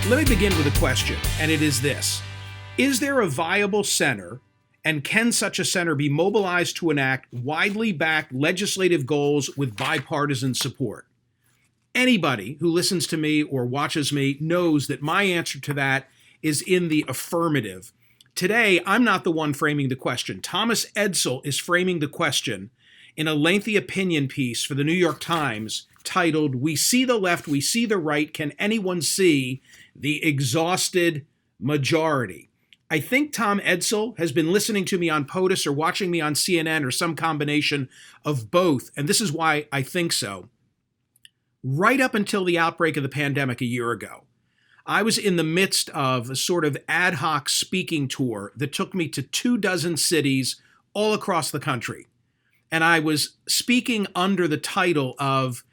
Let me begin with a question, and it is this. Is there a viable center, and can such a center be mobilized to enact widely backed legislative goals with bipartisan support? Anybody who listens to me or watches me knows that my answer to that is in the affirmative. Today, I'm not the one framing the question. Thomas Edsall is framing the question in a lengthy opinion piece for the New York Times titled, "We See the Left, We See the Right, Can Anyone See the Exhausted Majority?" I think Tom Edsall has been listening to me on POTUS or watching me on CNN or some combination of both, and this is why I think so. Right up until the outbreak of the pandemic a year ago, I was in the midst of a sort of ad hoc speaking tour that took me to 24 cities all across the country. And I was speaking under the title of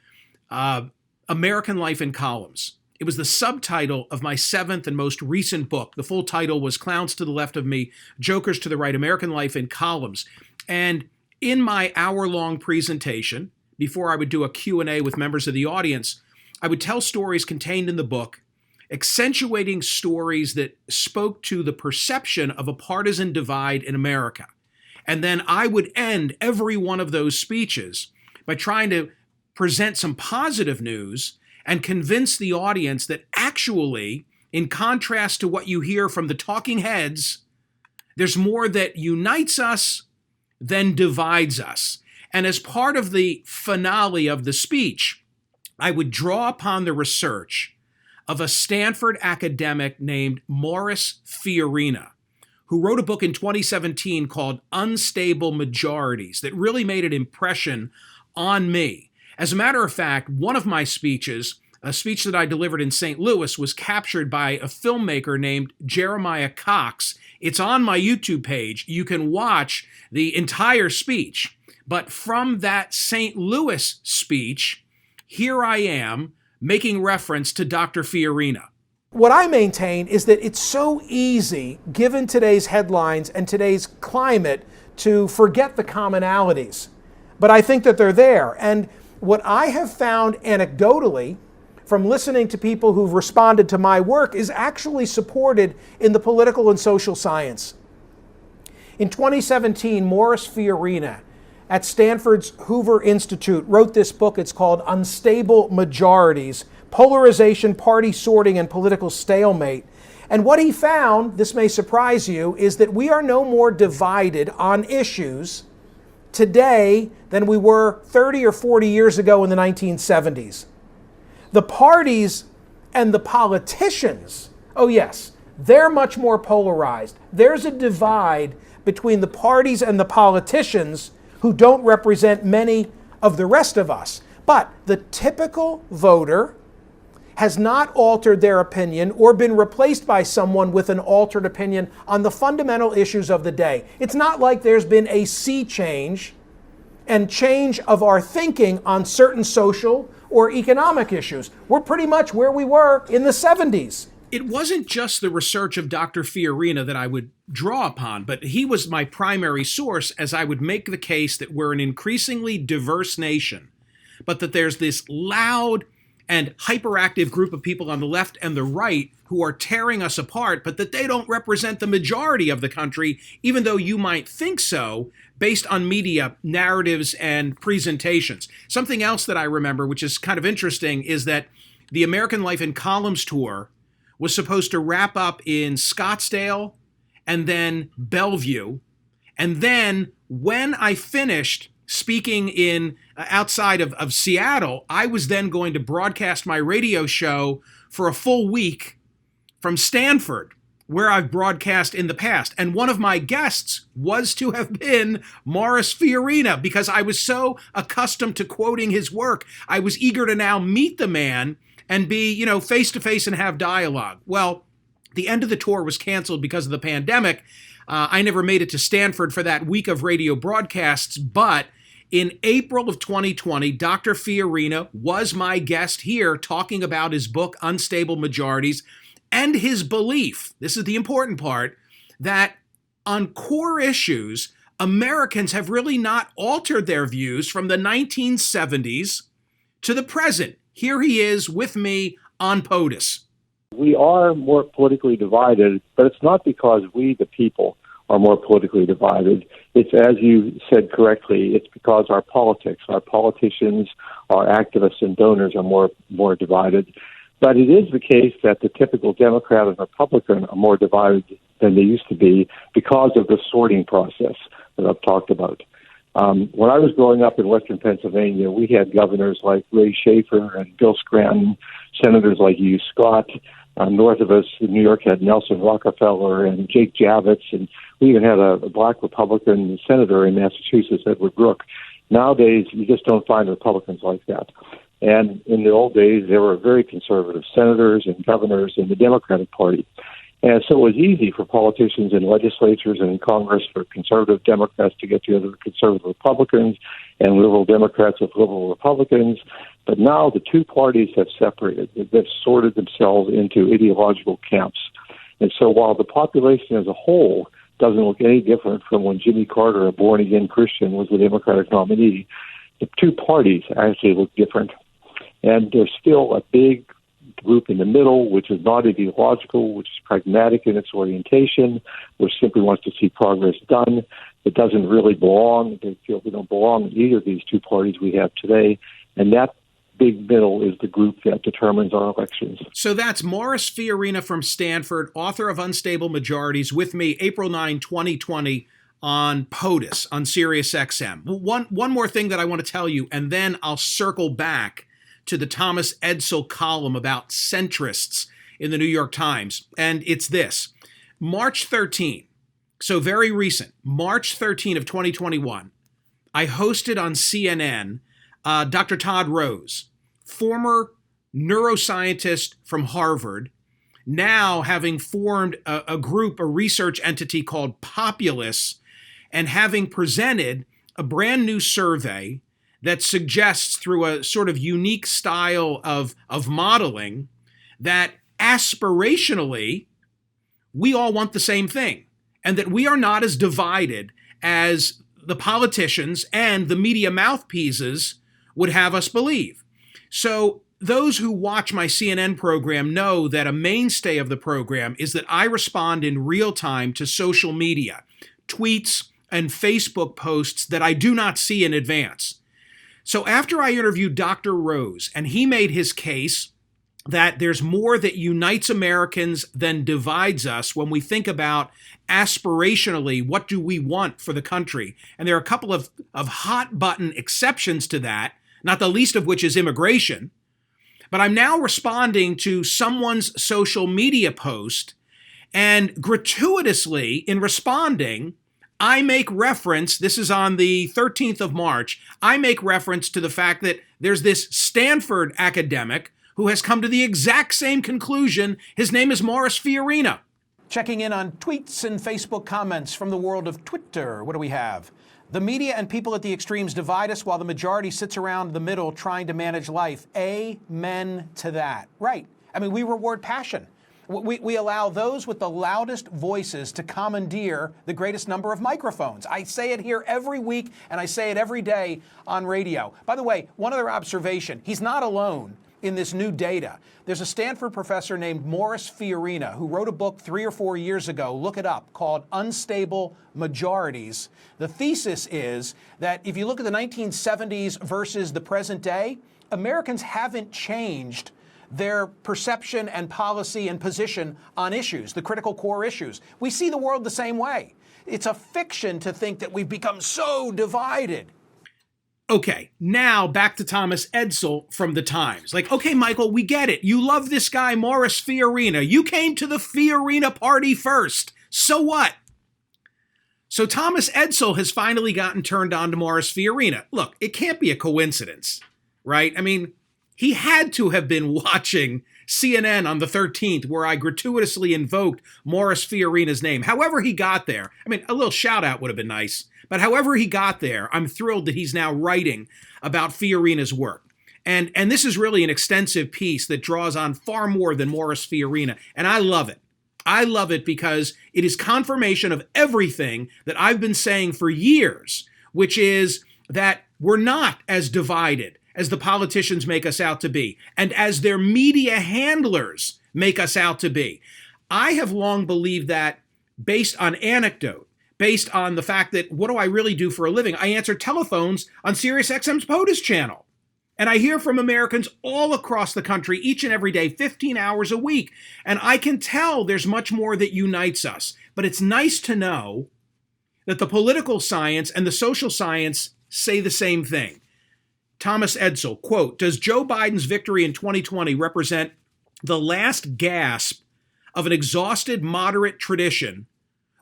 American Life in Columns. It was the subtitle of my 7th and most recent book. The full title was Clowns to the Left of Me, Jokers to the Right, American Life in Columns. And in my hour-long presentation, before I would do a Q&A with members of the audience, I would tell stories contained in the book, accentuating stories that spoke to the perception of a partisan divide in America. And then I would end every one of those speeches by trying to present some positive news and convince the audience that actually, in contrast to what you hear from the talking heads, there's more that unites us than divides us. And as part of the finale of the speech, I would draw upon the research of a Stanford academic named Morris Fiorina, who wrote a book in 2017 called Unstable Majorities that really made an impression on me. As a matter of fact, one of my speeches, a speech that I delivered in St. Louis, was captured by a filmmaker named Jeremiah Cox. It's on my YouTube page. You can watch the entire speech. But from that St. Louis speech, here I am making reference to Dr. Fiorina. What I maintain is that it's so easy, given today's headlines and today's climate, to forget the commonalities. But I think that they're there. And what I have found anecdotally from listening to people who've responded to my work is actually supported in the political and social science. In 2017, Morris Fiorina at Stanford's Hoover Institute wrote this book. It's called Unstable Majorities, Polarization, Party Sorting, and Political Stalemate. And what he found, this may surprise you, is that we are no more divided on issues today than we were 30 or 40 years ago in the 1970s. The parties and the politicians, oh yes, they're much more polarized. There's a divide between the parties and the politicians who don't represent many of the rest of us. But the typical voter has not altered their opinion or been replaced by someone with an altered opinion on the fundamental issues of the day. It's not like there's been a sea change and change of our thinking on certain social or economic issues. We're pretty much where we were in the 70s. It wasn't just the research of Dr. Fiorina that I would draw upon, but he was my primary source as I would make the case that we're an increasingly diverse nation, but that there's this loud and hyperactive group of people on the left and the right who are tearing us apart, but that they don't represent the majority of the country, even though you might think so, based on media narratives and presentations. Something else that I remember, which is kind of interesting, is that the American Life in Columns tour was supposed to wrap up in Scottsdale and then Bellevue. And then when I finished speaking in outside of Seattle, I was then going to broadcast my radio show for a full week from Stanford, where I've broadcast in the past. And one of my guests was to have been Morris Fiorina, because I was so accustomed to quoting his work. I was eager to now meet the man and be, face to face and have dialogue. Well, the end of the tour was canceled because of the pandemic. I never made it to Stanford for that week of radio broadcasts, but in April of 2020, Dr. Fiorina was my guest here talking about his book, Unstable Majorities, and his belief, this is the important part, that on core issues, Americans have really not altered their views from the 1970s to the present. Here he is with me on POTUS. We are more politically divided, but it's not because we, the people, are more politically divided. It's, as you said correctly, it's because our politicians, our activists and donors are more divided. But it is the case that the typical Democrat and Republican are more divided than they used to be because of the sorting process that I've talked about. When I was growing up in Western Pennsylvania, we had governors like Ray Schaefer and Bill Scranton, senators like Hugh Scott. North of us, New York had Nelson Rockefeller and Jake Javits, and we even had a black Republican senator in Massachusetts, Edward Brooke. Nowadays, you just don't find Republicans like that. And in the old days, there were very conservative senators and governors in the Democratic Party. And so it was easy for politicians in legislatures and in Congress for conservative Democrats to get together with conservative Republicans and liberal Democrats with liberal Republicans. But now the two parties have separated. They've sorted themselves into ideological camps. And so while the population as a whole doesn't look any different from when Jimmy Carter, a born-again Christian, was the Democratic nominee, the two parties actually look different. And there's still a big group in the middle, which is not ideological, which is pragmatic in its orientation, which simply wants to see progress done. It doesn't really belong. They feel they don't belong in either of these two parties we have today. And that big middle is the group that determines our elections. So that's Morris Fiorina from Stanford, author of Unstable Majorities, with me April 9, 2020 on POTUS, on SiriusXM. One more thing that I want to tell you, and then I'll circle back to the Thomas Edsall column about centrists in the New York Times. And it's this: March 13, so very recent, March 13 of 2021, I hosted on CNN Dr. Todd Rose, former neuroscientist from Harvard, now having formed a group, a research entity called Populus, and having presented a brand new survey that suggests, through a sort of unique style of modeling, that aspirationally we all want the same thing, and that we are not as divided as the politicians and the media mouthpieces would have us believe. So those who watch my CNN program know that a mainstay of the program is that I respond in real time to social media, tweets and Facebook posts that I do not see in advance. So after I interviewed Dr. Rose, and he made his case that there's more that unites Americans than divides us when we think about aspirationally, what do we want for the country? And there are a couple of hot button exceptions to that, not the least of which is immigration. But I'm now responding to someone's social media post, and gratuitously in responding, I make reference, this is on the 13th of March, I make reference to the fact that there's this Stanford academic who has come to the exact same conclusion. His name is Morris Fiorina. Checking in on tweets and Facebook comments from the world of Twitter. What do we have? The media and people at the extremes divide us while the majority sits around the middle trying to manage life. Amen to that. Right. I mean, we reward passion. We allow those with the loudest voices to commandeer the greatest number of microphones. I say it here every week, and I say it every day on radio. By the way, one other observation, he's not alone in this new data. There's a Stanford professor named Morris Fiorina who wrote a book 3 or 4 years ago, look it up, called Unstable Majorities. The thesis is that if you look at the 1970s versus the present day, Americans haven't changed their perception and policy and position on issues, the critical core issues. We see the world the same way. It's a fiction to think that we've become so divided. Okay, now back to Thomas Edsall from the Times. Like, okay, Michael, we get it. You love this guy, Morris Fiorina. You came to the Fiorina party first. So what? So Thomas Edsall has finally gotten turned on to Morris Fiorina. Look, it can't be a coincidence, right? I mean, he had to have been watching CNN on the 13th, where I gratuitously invoked Morris Fiorina's name. However he got there, I mean, a little shout out would have been nice, but however he got there, I'm thrilled that he's now writing about Fiorina's work. And this is really an extensive piece that draws on far more than Morris Fiorina, and I love it. I love it because it is confirmation of everything that I've been saying for years, which is that we're not as divided as the politicians make us out to be, and as their media handlers make us out to be. I have long believed that based on anecdote, based on the fact that what do I really do for a living? I answer telephones on SiriusXM's POTUS channel. And I hear from Americans all across the country each and every day, 15 hours a week. And I can tell there's much more that unites us. But it's nice to know that the political science and the social science say the same thing. Thomas Edsall, quote, "Does Joe Biden's victory in 2020 represent the last gasp of an exhausted moderate tradition,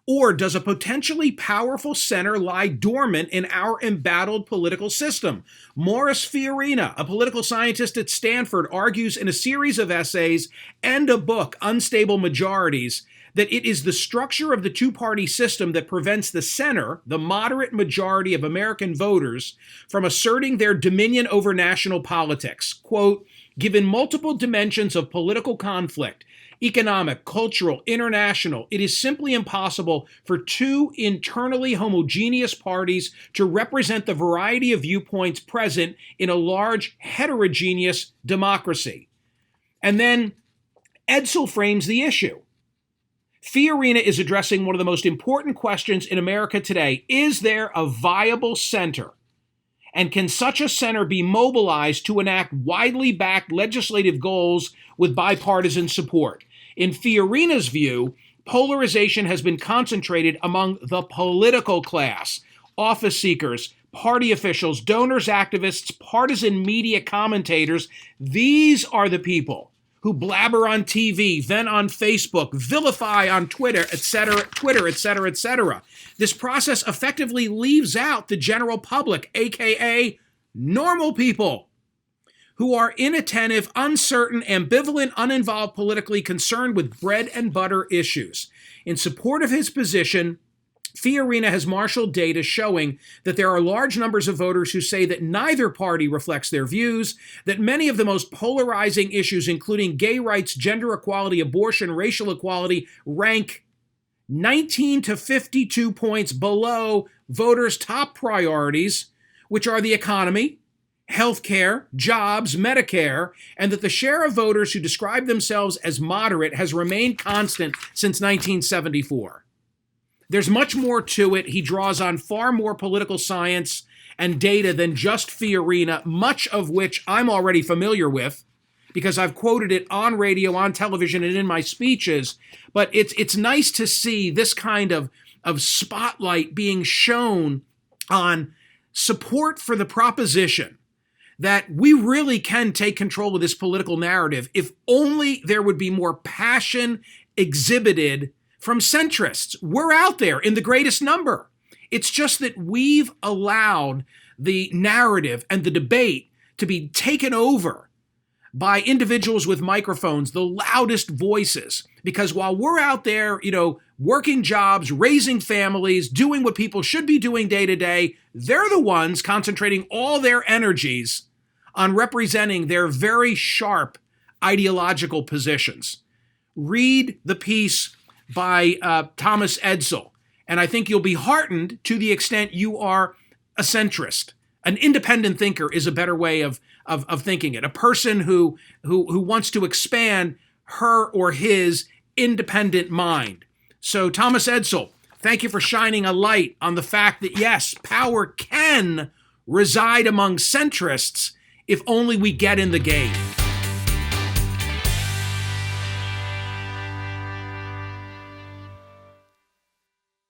or does a potentially powerful center lie dormant in our embattled political system?" Morris Fiorina, a political scientist at Stanford, argues in a series of essays and a book, Unstable Majorities, that it is the structure of the two-party system that prevents the center, the moderate majority of American voters, from asserting their dominion over national politics. Quote, "Given multiple dimensions of political conflict, economic, cultural, international, it is simply impossible for two internally homogeneous parties to represent the variety of viewpoints present in a large heterogeneous democracy." And then Edsall frames the issue. Fiorina is addressing one of the most important questions in America today. Is there a viable center? And can such a center be mobilized to enact widely backed legislative goals with bipartisan support? In Fiorina's view, polarization has been concentrated among the political class, office seekers, party officials, donors, activists, partisan media commentators. These are the people who blabber on TV, vent on Facebook, vilify on Twitter, etc., etc. This process effectively leaves out the general public, aka normal people, who are inattentive, uncertain, ambivalent, uninvolved, politically concerned with bread and butter issues. In support of his position, Fiorina has marshaled data showing that there are large numbers of voters who say that neither party reflects their views, that many of the most polarizing issues, including gay rights, gender equality, abortion, racial equality, rank 19 to 52 points below voters' top priorities, which are the economy, healthcare, jobs, Medicare, and that the share of voters who describe themselves as moderate has remained constant since 1974. There's much more to it. He draws on far more political science and data than just Fiorina, much of which I'm already familiar with because I've quoted it on radio, on television, and in my speeches. But it's nice to see this kind of spotlight being shown on support for the proposition that we really can take control of this political narrative if only there would be more passion exhibited from centrists. We're out there in the greatest number. It's just that we've allowed the narrative and the debate to be taken over by individuals with microphones, the loudest voices. Because while we're out there, working jobs, raising families, doing what people should be doing day to day, they're the ones concentrating all their energies on representing their very sharp ideological positions. Read the piece by Thomas Edsall, and I think you'll be heartened to the extent you are a centrist. An independent thinker is a better way of thinking it. A person who wants to expand her or his independent mind. So Thomas Edsall, thank you for shining a light on the fact that yes, power can reside among centrists if only we get in the game.